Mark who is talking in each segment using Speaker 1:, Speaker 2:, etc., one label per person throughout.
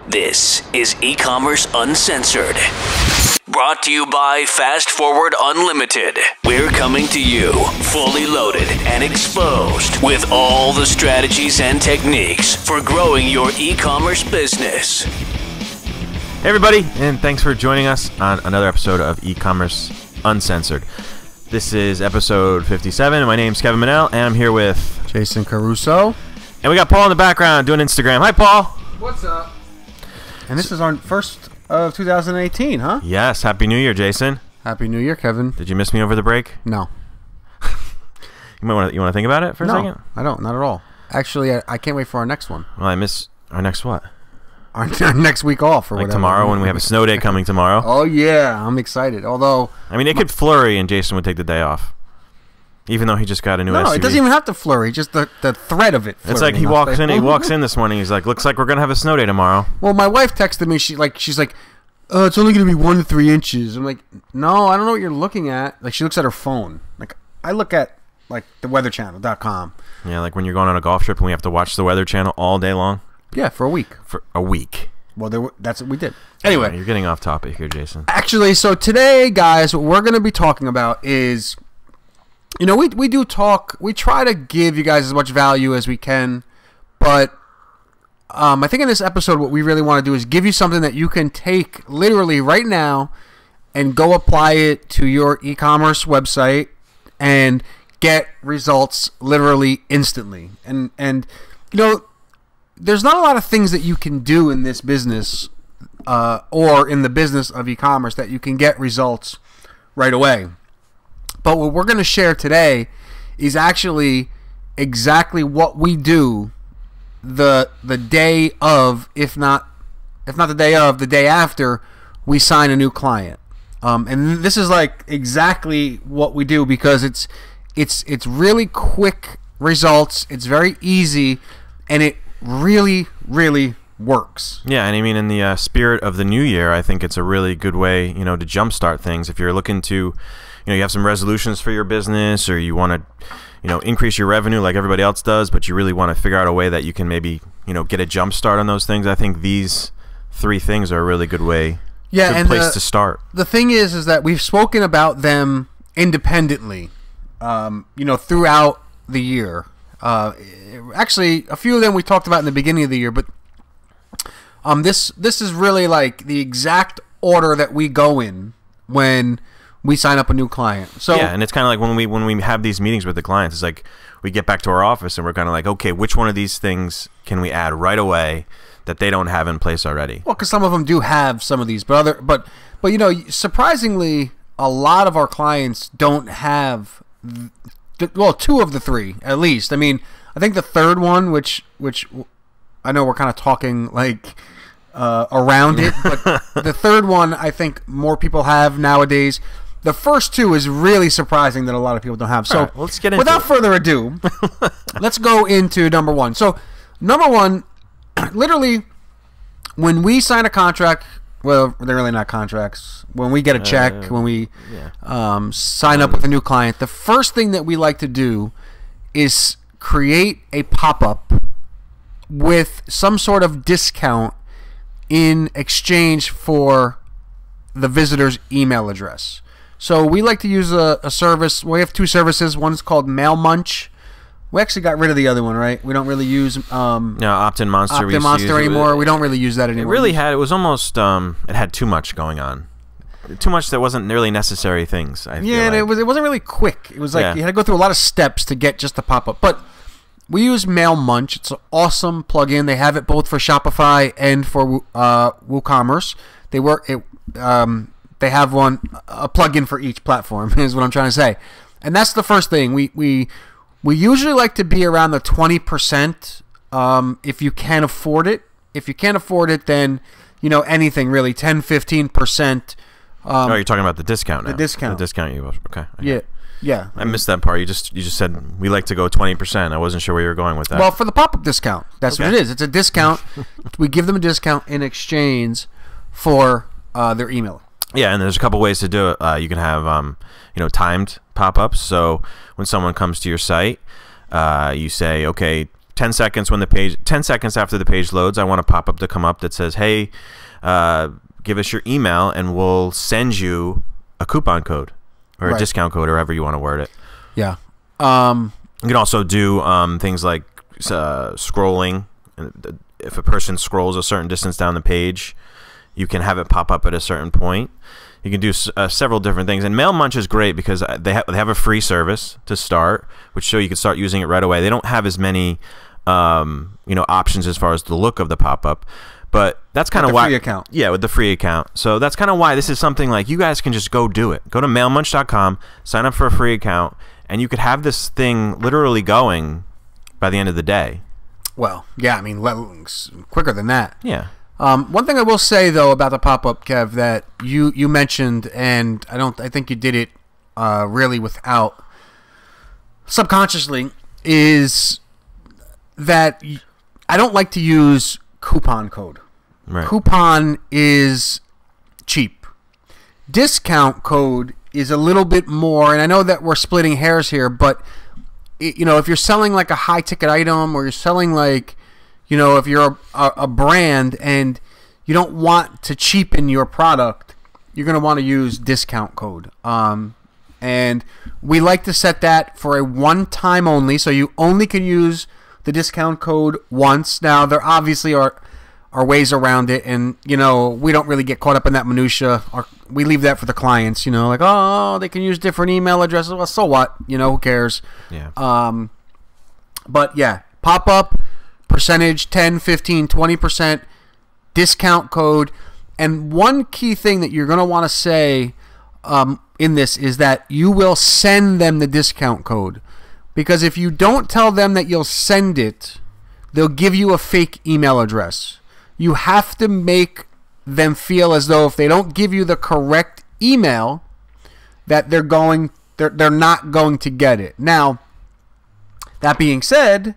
Speaker 1: This is E-Commerce Uncensored. Brought to you by Fast Forward Unlimited. We're coming to you fully loaded and exposed with all the strategies and techniques for growing your e-commerce business.
Speaker 2: Hey everybody, and thanks for joining us on another episode of E-Commerce Uncensored. This is episode 57, and my name's Kevin Manel, and I'm here with
Speaker 3: Jason Caruso.
Speaker 2: And we got Paul in the background doing Instagram. Hi, Paul.
Speaker 3: What's up? And this is our first of 2018, huh?
Speaker 2: Yes, Happy New Year, Jason.
Speaker 3: Happy New Year, Kevin.
Speaker 2: Did you miss me over the break?
Speaker 3: No.
Speaker 2: You want to think about it for a second?
Speaker 3: No, I don't. Not at all. Actually, I can't wait for our next one.
Speaker 2: Well, I miss our next what?
Speaker 3: Our next week off or
Speaker 2: like
Speaker 3: whatever.
Speaker 2: Tomorrow when we have a snow day coming tomorrow.
Speaker 3: Oh, yeah. I'm excited. Although...
Speaker 2: I mean, it could flurry and Jason would take the day off. Even though he just got a new SUV.
Speaker 3: No, it doesn't even have to flurry. Just the threat of it.
Speaker 2: It's like he walks in this morning. He's like, looks like we're going to have a snow day tomorrow.
Speaker 3: Well, my wife texted me. She's like, it's only going to be 1 to 3 inches. I'm like, no, I don't know what you're looking at. Like, she looks at her phone. Like, I look at, like, theweatherchannel.com.
Speaker 2: Yeah, like when you're going on a golf trip and we have to watch the Weather Channel all day long.
Speaker 3: Yeah, for a week.
Speaker 2: For a week.
Speaker 3: Well, that's what we did. Anyway.
Speaker 2: You're getting off topic here, Jason.
Speaker 3: Actually, so today, guys, what we're going to be talking about is... You know, we do talk, we try to give you guys as much value as we can, but I think in this episode what we really want to do is give you something that you can take literally right now and go apply it to your e-commerce website and get results literally instantly. And you know, there's not a lot of things that you can do in this business or in the business of e-commerce that you can get results right away. But what we're going to share today is actually exactly what we do the day of, if not the day of, the day after we sign a new client. And this is like exactly what we do because it's really quick results. It's very easy, and it really, really works.
Speaker 2: Yeah, and I mean, in the spirit of the new year, I think it's a really good way, you know, to jumpstart things. If you're looking to, you know, you have some resolutions for your business, or you want to, you know, increase your revenue like everybody else does, but you really want to figure out a way that you can maybe, you know, get a jump start on those things. I think these 3 things are a really good way, good place to start.
Speaker 3: The thing is that we've spoken about them independently, you know, throughout the year. Actually, a few of them we talked about in the beginning of the year, but this is really like the exact order that we go in when we sign up a new client. So
Speaker 2: yeah, and it's kind of like when we have these meetings with the clients, it's like we get back to our office and we're kind of like, okay, which one of these things can we add right away that they don't have in place already?
Speaker 3: Well, because some of them do have some of these, but you know, surprisingly, a lot of our clients don't have. Well, 2 of the 3 at least. I mean, I think the third one, which I know we're kind of talking like around it, but the third one I think more people have nowadays. The first 2 is really surprising that a lot of people don't have. So
Speaker 2: right, let's get into
Speaker 3: without further ado, let's go into number 1. So number 1, literally, when we sign a contract, well, they're really not contracts. When we get a check, when we sign up with a new client, the first thing that we like to do is create a pop-up with some sort of discount in exchange for the visitor's email address. So we like to use a service. We have 2 services. One's called Mail Munch. We actually got rid of the other one, right? We don't really use
Speaker 2: Opt-in Monster.
Speaker 3: Opt-in Monster anymore. We don't really use that anymore.
Speaker 2: It was almost it had too much going on. Too much that wasn't really necessary things. I feel like.
Speaker 3: It wasn't really quick. It was like you had to go through a lot of steps to get just the pop-up. But we use Mail Munch. It's an awesome plugin. They have it both for Shopify and for WooCommerce. They work. They have a plugin for each platform. Is what I'm trying to say. And that's the first thing. We usually like to be around the 20% if you can afford it. If you can't afford it, then you know anything really 10-15%.
Speaker 2: You're talking about the discount now.
Speaker 3: The discount.
Speaker 2: The discount you okay.
Speaker 3: Yeah.
Speaker 2: I missed that part. You just said we like to go 20%. I wasn't sure where you were going with that.
Speaker 3: Well, for the pop-up discount. That's what it is. It's a discount. We give them a discount in exchange for their email.
Speaker 2: Yeah, and there's a couple ways to do it. You can have timed pop-ups. So when someone comes to your site, you say, okay, 10 seconds after the page loads, I want a pop-up to come up that says, hey, give us your email and we'll send you a coupon code or a discount code, or however you want to word it.
Speaker 3: Yeah.
Speaker 2: You can also do things like scrolling. If a person scrolls a certain distance down the page, you can have it pop up at a certain point. You can do several different things. And Mail Munch is great because they have a free service to start, which so you can start using it right away. They don't have as many options as far as the look of the pop-up. But that's kind of why.
Speaker 3: Free account.
Speaker 2: Yeah, with the free account. So that's kind of why this is something like you guys can just go do it. Go to mailmunch.com, sign up for a free account, and you could have this thing literally going by the end of the day.
Speaker 3: Well, yeah, I mean, quicker than that.
Speaker 2: Yeah.
Speaker 3: One thing I will say though about the pop-up, Kev, that you mentioned, and I think you did it really without subconsciously, is that I don't like to use coupon code.
Speaker 2: Right.
Speaker 3: Coupon is cheap. Discount code is a little bit more, and I know that we're splitting hairs here, but if you're selling like a high ticket item, or you're selling like, if you're a brand and you don't want to cheapen your product, you're going to want to use discount code. And we like to set that for a one-time only, so you only can use the discount code once. Now, there obviously are ways around it, and we don't really get caught up in that minutia. We leave that for the clients. Like, oh, they can use different email addresses. Well, so what? Who cares?
Speaker 2: Yeah.
Speaker 3: But yeah, pop up, percentage 10, 15, 20% discount code, and one key thing that you're gonna want to say in this is that you will send them the discount code. Because if you don't tell them that you'll send it, they'll give you a fake email address. You have to make them feel as though if they don't give you the correct email, that they're not going to get it. Now, that being said,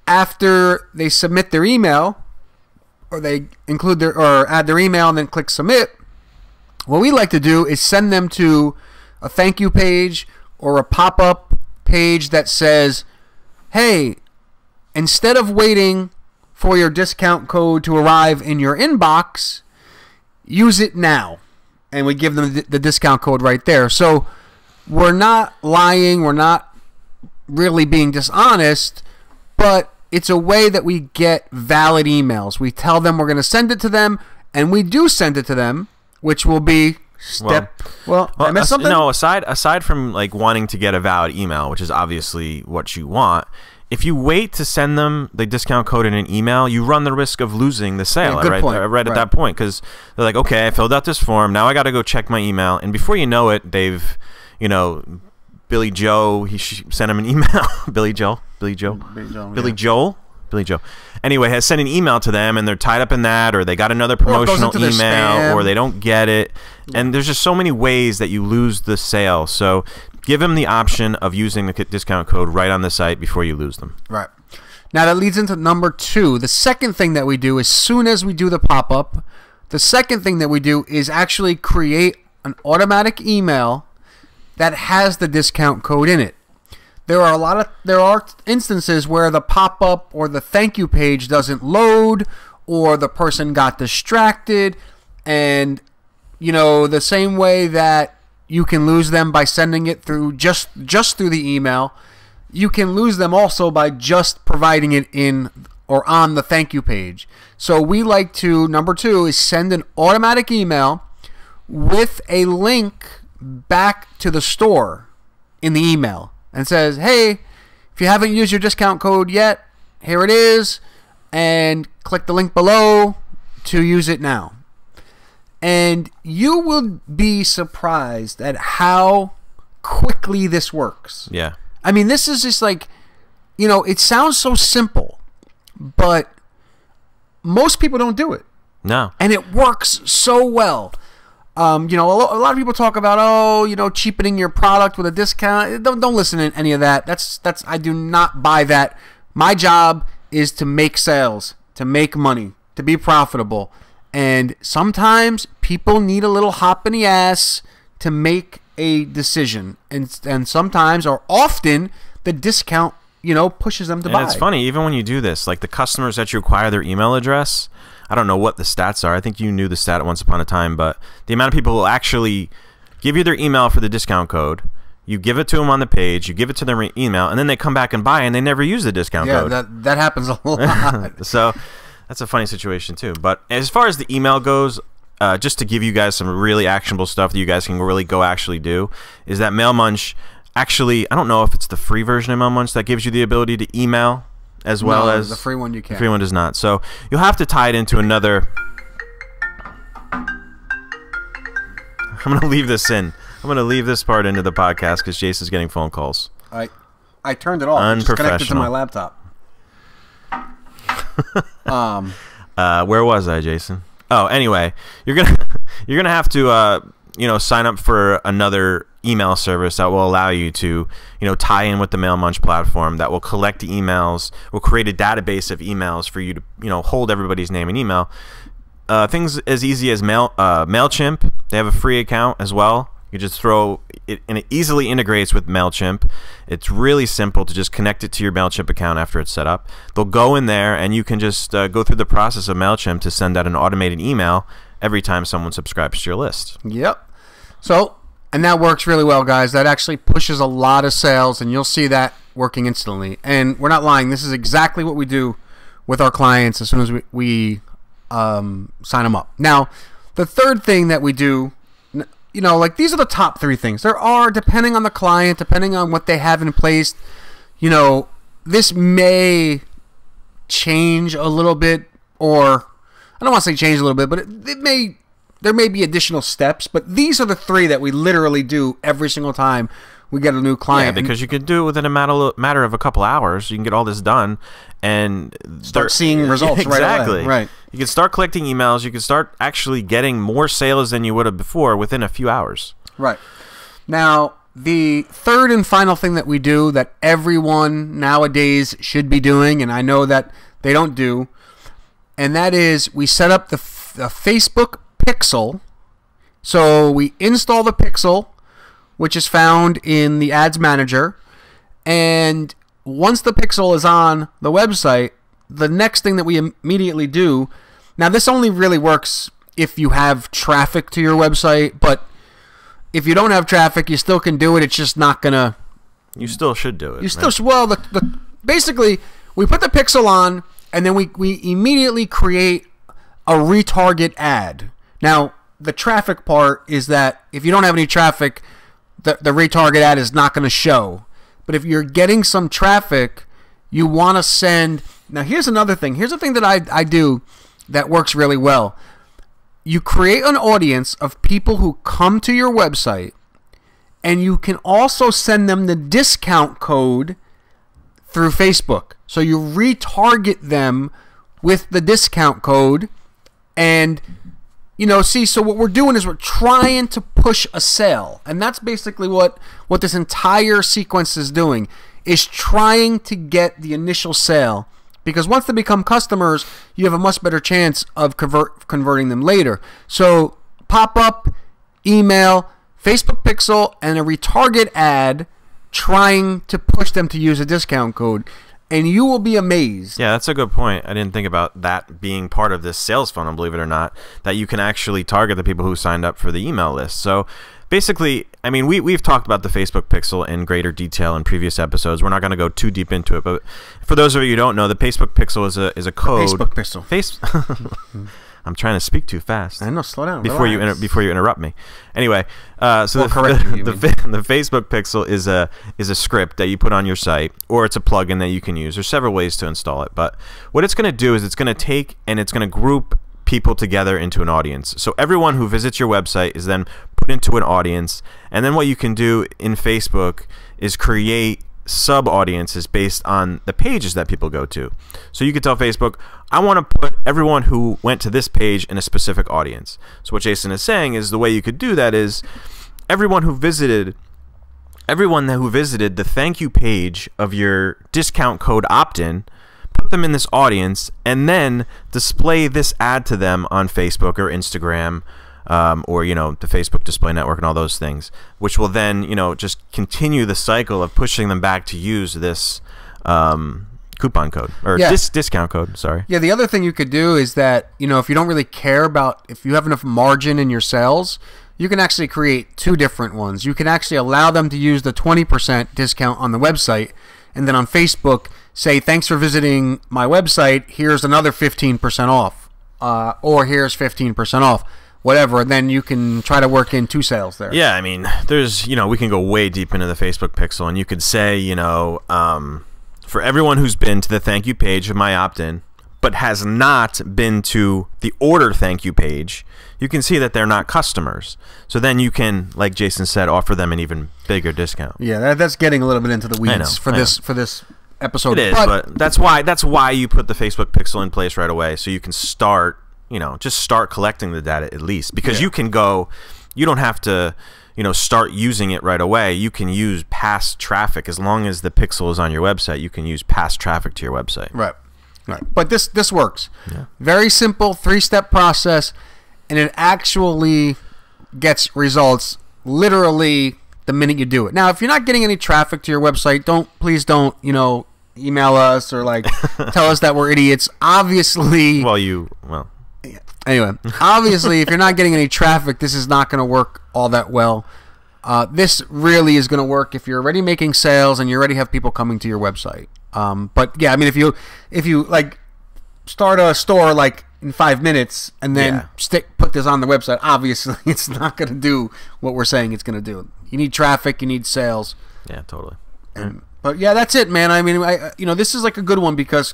Speaker 3: after they submit their email, or they add their email and then click submit, what we like to do is send them to a thank you page or a pop-up page that says, hey, instead of waiting for your discount code to arrive in your inbox, use it now. And we give them the discount code right there. So we're not lying, we're not really being dishonest, but it's a way that we get valid emails. We tell them we're going to send it to them, and we do send it to them, which will be Well, I missed something?
Speaker 2: No, aside from like wanting to get a valid email, which is obviously what you want, if you wait to send them the discount code in an email, you run the risk of losing the sale.
Speaker 3: Yeah, good point.
Speaker 2: Right at that point, because they're like, okay, I filled out this form, now I got to go check my email, and before you know it, they've, Billy Joe, he sent him an email. Billy Joel. Anyway, has sent an email to them, and they're tied up in that, or they got another promotional email, or they don't get it. And there's just so many ways that you lose the sale. So give them the option of using the discount code right on the site before you lose them.
Speaker 3: Right. Now that leads into number 2. The second thing that we do, as soon as we do the pop-up, the second thing that we do is actually create an automatic email that has the discount code in it. There are instances where the pop-up or the thank you page doesn't load, or the person got distracted, and the same way that you can lose them by sending it through just through the email, you can lose them also by just providing it in or on the thank you page. So we like to, number 2 is send an automatic email with a link back to the store in the email, and says, hey, if you haven't used your discount code yet, here it is, and click the link below to use it now. And you will be surprised at how quickly this works.
Speaker 2: Yeah.
Speaker 3: I mean, this is just like, it sounds so simple, but most people don't do it.
Speaker 2: No.
Speaker 3: And it works so well. A lot of people talk about, cheapening your product with a discount. Don't listen to any of that. That's I do not buy that. My job is to make sales, to make money, to be profitable. And sometimes people need a little hop in the ass to make a decision. And sometimes, or often, the discount pushes them to
Speaker 2: and
Speaker 3: buy.
Speaker 2: It's funny, even when you do this, like the customers that you acquire their email address, I don't know what the stats are. I think you knew the stat once upon a time, but the amount of people who actually give you their email for the discount code, you give it to them on the page, you give it to their email, and then they come back and buy, and they never use the discount code.
Speaker 3: Yeah, that happens a lot.
Speaker 2: So that's a funny situation too. But as far as the email goes, just to give you guys some really actionable stuff that you guys can really go actually do, is that MailMunch actually, I don't know if it's the free version of MailMunch that gives you the ability to email as well as
Speaker 3: the free one you can.
Speaker 2: The free one does not. So you'll have to tie it into another. I'm going to leave this in. I'm going to leave this part into the podcast because Jason's getting phone calls.
Speaker 3: I turned it off. It's just connected to my laptop.
Speaker 2: Where was I, Jason? Oh, anyway, you're gonna have to sign up for another email service that will allow you to tie in with the MailMunch platform that will collect the emails, will create a database of emails for you to hold everybody's name and email. Things as easy as MailChimp. They have a free account as well. You just throw it, and it easily integrates with MailChimp. It's really simple to just connect it to your MailChimp account after it's set up. They'll go in there, and you can just go through the process of MailChimp to send out an automated email every time someone subscribes to your list.
Speaker 3: Yep. So, and that works really well, guys. That actually pushes a lot of sales, and you'll see that working instantly. And we're not lying. This is exactly what we do with our clients as soon as we sign them up. Now, the third thing that we do, like these are the top three things. There are, depending on the client, depending on what they have in place, this may change a little bit, or I don't want to say change a little bit, but there may be additional steps. But these are the three that we literally do every single time we get a new client.
Speaker 2: Yeah, because you can do it within a matter of a couple hours. You can get all this done and
Speaker 3: start seeing results
Speaker 2: exactly.
Speaker 3: Right away. Right.
Speaker 2: You can start collecting emails. You can start actually getting more sales than you would have before within a few hours.
Speaker 3: Right. Now, the third and final thing that we do that everyone nowadays should be doing, and I know that they don't do, and that is we set up the Facebook Pixel. So we install the Pixel, which is found in the Ads Manager, and once the Pixel is on the website, the next thing that we immediately do, now this only really works if you have traffic to your website, but if you don't have traffic, you still can do it. It's just not gonna.
Speaker 2: You still should do it.
Speaker 3: You still should. Well, basically we put the Pixel on, and then we immediately create a retarget ad. Now the traffic part is that if you don't have any traffic, the retarget ad is not going to show. But if you're getting some traffic, you want to send. Now here's another thing. Here's the thing that I do that works really well. You create an audience of people who come to your website, and you can also send them the discount code through Facebook. So you retarget them with the discount code, and so what we're doing is we're trying to push a sale, and that's basically what this entire sequence is doing, is trying to get the initial sale. Because once they become customers, you have a much better chance of converting them later. So pop-up, email, Facebook Pixel, and a retarget ad trying to push them to use a discount code. And you will be amazed.
Speaker 2: Yeah, that's a good point. I didn't think about that being part of this sales funnel, believe it or not, that you can actually target the people who signed up for the email list. So basically, I mean, we've talked about the Facebook Pixel in greater detail in previous episodes. We're not going to go too deep into it, but for those of you who don't know, the Facebook Pixel is a code.
Speaker 3: Facebook Pixel.
Speaker 2: I'm trying to speak too fast.
Speaker 3: I know. Slow down.
Speaker 2: Before you interrupt me. Anyway, so the Facebook Pixel is a script that you put on your site, or it's a plugin that you can use. There's several ways to install it, but what it's going to do is it's going to take and it's going to group people together into an audience. So everyone who visits your website is then put into an audience, and then what you can do in Facebook is create sub-audiences based on the pages that people go to. So you could tell Facebook, I want to put everyone who went to this page in a specific audience. So what Jason is saying is the way you could do that is everyone who visited the thank you page of your discount code opt-in, put them in this audience, and then display this ad to them on Facebook or Instagram, or the Facebook display network and all those things, which will then just continue the cycle of pushing them back to use this coupon code or discount code. Sorry.
Speaker 3: Yeah, the other thing you could do is that, if you don't really care about if you have enough margin in your sales, you can actually create two different ones. You can actually allow them to use the 20% discount on the website, and then on Facebook say, thanks for visiting my website, here's another 15% off, or here's 15% off, whatever, and then you can try to work in two sales there.
Speaker 2: Yeah, I mean, there's, we can go way deep into the Facebook pixel, and you could say, for everyone who's been to the thank you page of my opt-in, but has not been to the order thank you page, you can see that they're not customers. So then you can, like Jason said, offer them an even bigger discount.
Speaker 3: Yeah, that's getting a little bit into the weeds for this episode.
Speaker 2: It is, but that's why you put the Facebook pixel in place right away, so you can start, just start collecting the data at least, because you can go, you don't have to, start using it right away. You can use past traffic as long as the pixel is on your website. You can use past traffic to your website.
Speaker 3: Right. But this works. Yeah. Very simple 3-step process, and it actually gets results literally the minute you do it. Now, if you're not getting any traffic to your website, please don't email us or tell us that we're idiots. Obviously, anyway, obviously, if you're not getting any traffic, this is not going to work all that well. This really is going to work if you're already making sales and you already have people coming to your website. But yeah, I mean, if you start a store in 5 minutes and then put this on the website, obviously it's not going to do what we're saying it's going to do. You need traffic, you need sales.
Speaker 2: Yeah, totally.
Speaker 3: But yeah, that's it, man. I mean, this is a good one because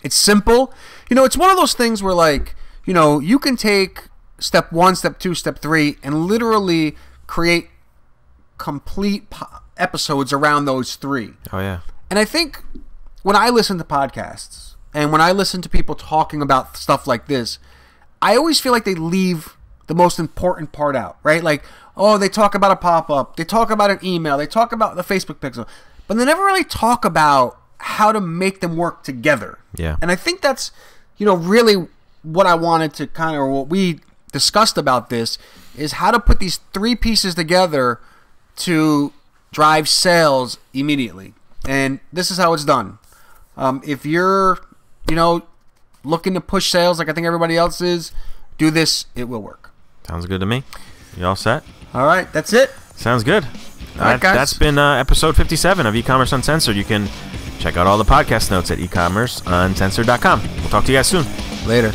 Speaker 3: it's simple. It's one of those things where you can take step 1, step 2, step 3, and literally create complete episodes around those 3.
Speaker 2: Oh yeah.
Speaker 3: And I think when I listen to podcasts and when I listen to people talking about stuff like this, I always feel like they leave the most important part out, right? They talk about a pop-up, they talk about an email, they talk about the Facebook pixel, but they never really talk about how to make them work together.
Speaker 2: Yeah.
Speaker 3: And I think that's, really what I wanted to or what we discussed about this is how to put these 3 pieces together to drive sales immediately. And this is how it's done. If you're, looking to push sales like I think everybody else is, do this. It will work.
Speaker 2: Sounds good to me. You all set?
Speaker 3: All right. That's it.
Speaker 2: Sounds good.
Speaker 3: All right, guys.
Speaker 2: That's been episode 57 of E-Commerce Uncensored. You can check out all the podcast notes at ecommerceuncensored.com. We'll talk to you guys soon.
Speaker 3: Later.